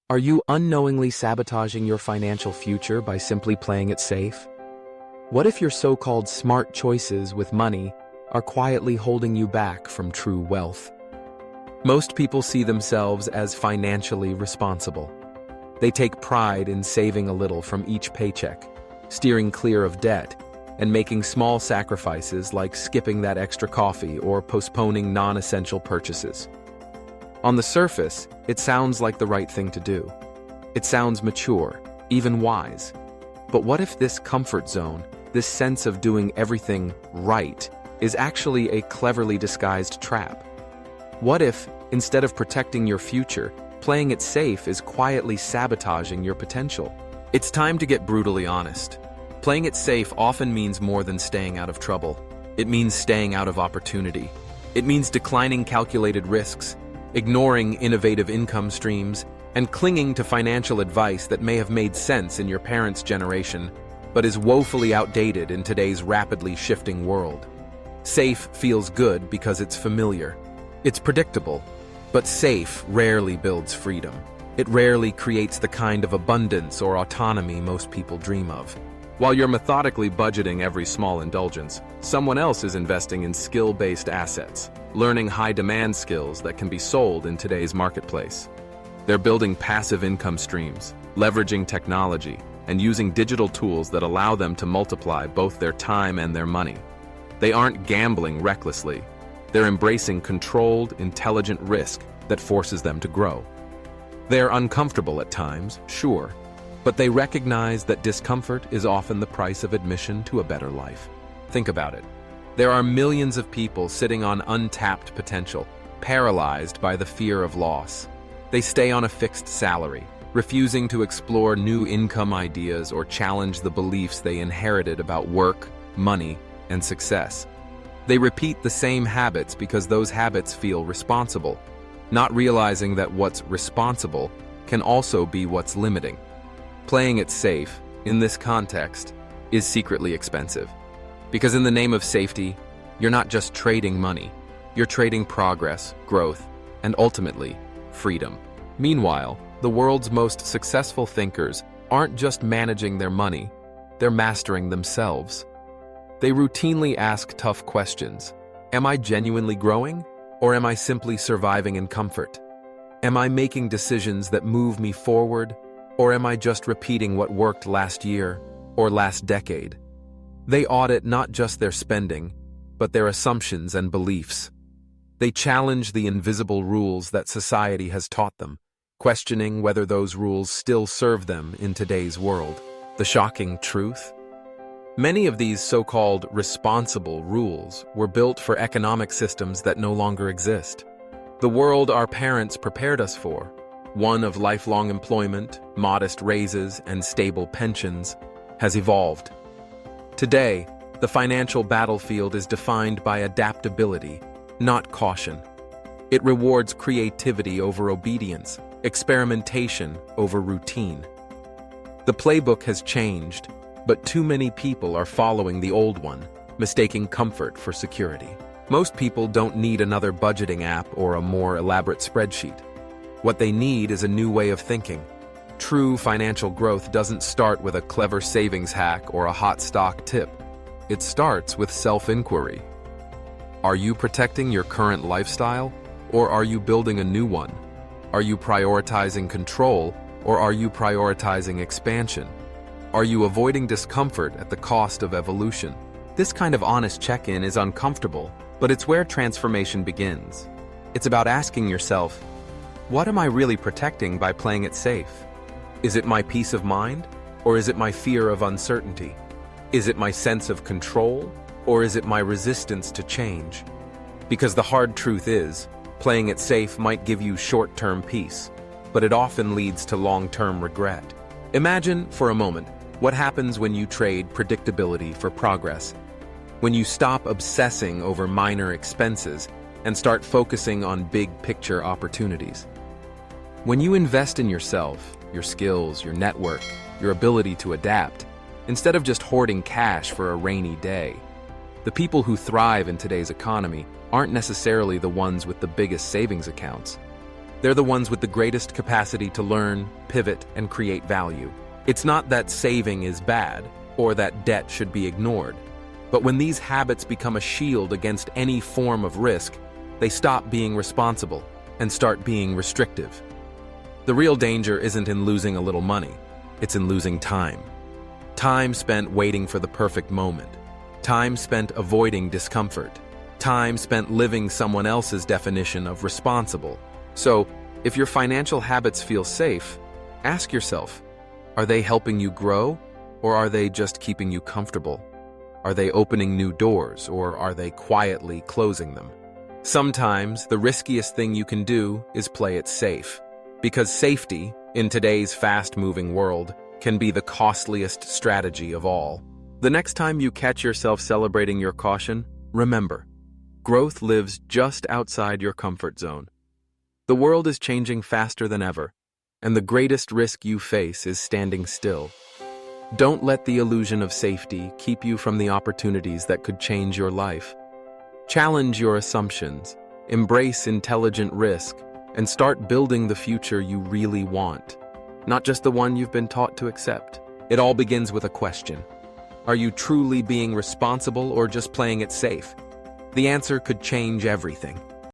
Are you unknowingly sabotaging your financial future by simply playing it safe? What if your so-called smart choices with money are quietly holding you back from true wealth? Most people see themselves as financially responsible. They take pride in saving a little from each paycheck, steering clear of debt, and making small sacrifices like skipping that extra coffee or postponing non-essential purchases. On the surface, it sounds like the right thing to do. It sounds mature, even wise. But what if this comfort zone, this sense of doing everything right, is actually a cleverly disguised trap? What if, instead of protecting your future, playing it safe is quietly sabotaging your potential? It's time to get brutally honest. Playing it safe often means more than staying out of trouble. It means staying out of opportunity. It means declining calculated risks, ignoring innovative income streams, and clinging to financial advice that may have made sense in your parents' generation, but is woefully outdated in today's rapidly shifting world. Safe feels good because it's familiar. It's predictable, but safe rarely builds freedom. It rarely creates the kind of abundance or autonomy most people dream of. While you're methodically budgeting every small indulgence, someone else is investing in skill-based assets, learning high-demand skills that can be sold in today's marketplace. They're building passive income streams, leveraging technology, and using digital tools that allow them to multiply both their time and their money. They aren't gambling recklessly. They're embracing controlled, intelligent risk that forces them to grow. They're uncomfortable at times, sure, but they recognize that discomfort is often the price of admission to a better life. Think about it. There are millions of people sitting on untapped potential, paralyzed by the fear of loss. They stay on a fixed salary, refusing to explore new income ideas or challenge the beliefs they inherited about work, money, and success. They repeat the same habits because those habits feel responsible, not realizing that what's responsible can also be what's limiting. Playing it safe, in this context, is secretly expensive. Because in the name of safety, you're not just trading money, you're trading progress, growth, and ultimately, freedom. Meanwhile, the world's most successful thinkers aren't just managing their money, they're mastering themselves. They routinely ask tough questions. Am I genuinely growing, or am I simply surviving in comfort? Am I making decisions that move me forward, or am I just repeating what worked last year or last decade? They audit not just their spending, but their assumptions and beliefs. They challenge the invisible rules that society has taught them, questioning whether those rules still serve them in today's world. The shocking truth? Many of these so-called responsible rules were built for economic systems that no longer exist. The world our parents prepared us for, one of lifelong employment, modest raises, and stable pensions, has evolved. Today, the financial battlefield is defined by adaptability, not caution. It rewards creativity over obedience, experimentation over routine. The playbook has changed, but too many people are following the old one, mistaking comfort for security. Most people don't need another budgeting app or a more elaborate spreadsheet. What they need is a new way of thinking. True financial growth doesn't start with a clever savings hack or a hot stock tip. It starts with self-inquiry. Are you protecting your current lifestyle, or are you building a new one? Are you prioritizing control, or are you prioritizing expansion? Are you avoiding discomfort at the cost of evolution? This kind of honest check-in is uncomfortable, but it's where transformation begins. It's about asking yourself, what am I really protecting by playing it safe? Is it my peace of mind, or is it my fear of uncertainty? Is it my sense of control, or is it my resistance to change? Because the hard truth is, playing it safe might give you short-term peace, but it often leads to long-term regret. Imagine, for a moment, what happens when you trade predictability for progress, when you stop obsessing over minor expenses and start focusing on big-picture opportunities. When you invest in yourself, your skills, your network, your ability to adapt, instead of just hoarding cash for a rainy day, the people who thrive in today's economy aren't necessarily the ones with the biggest savings accounts. They're the ones with the greatest capacity to learn, pivot, and create value. It's not that saving is bad, or that debt should be ignored. But when these habits become a shield against any form of risk, they stop being responsible and start being restrictive. The real danger isn't in losing a little money, it's in losing time. Time spent waiting for the perfect moment. Time spent avoiding discomfort. Time spent living someone else's definition of responsible. So, if your financial habits feel safe, ask yourself, are they helping you grow, or are they just keeping you comfortable? Are they opening new doors, or are they quietly closing them? Sometimes, the riskiest thing you can do is play it safe. Because safety, in today's fast-moving world, can be the costliest strategy of all. The next time you catch yourself celebrating your caution, remember, growth lives just outside your comfort zone. The world is changing faster than ever, and the greatest risk you face is standing still. Don't let the illusion of safety keep you from the opportunities that could change your life. Challenge your assumptions, embrace intelligent risk, and start building the future you really want, not just the one you've been taught to accept. It all begins with a question. Are you truly being responsible or just playing it safe? The answer could change everything.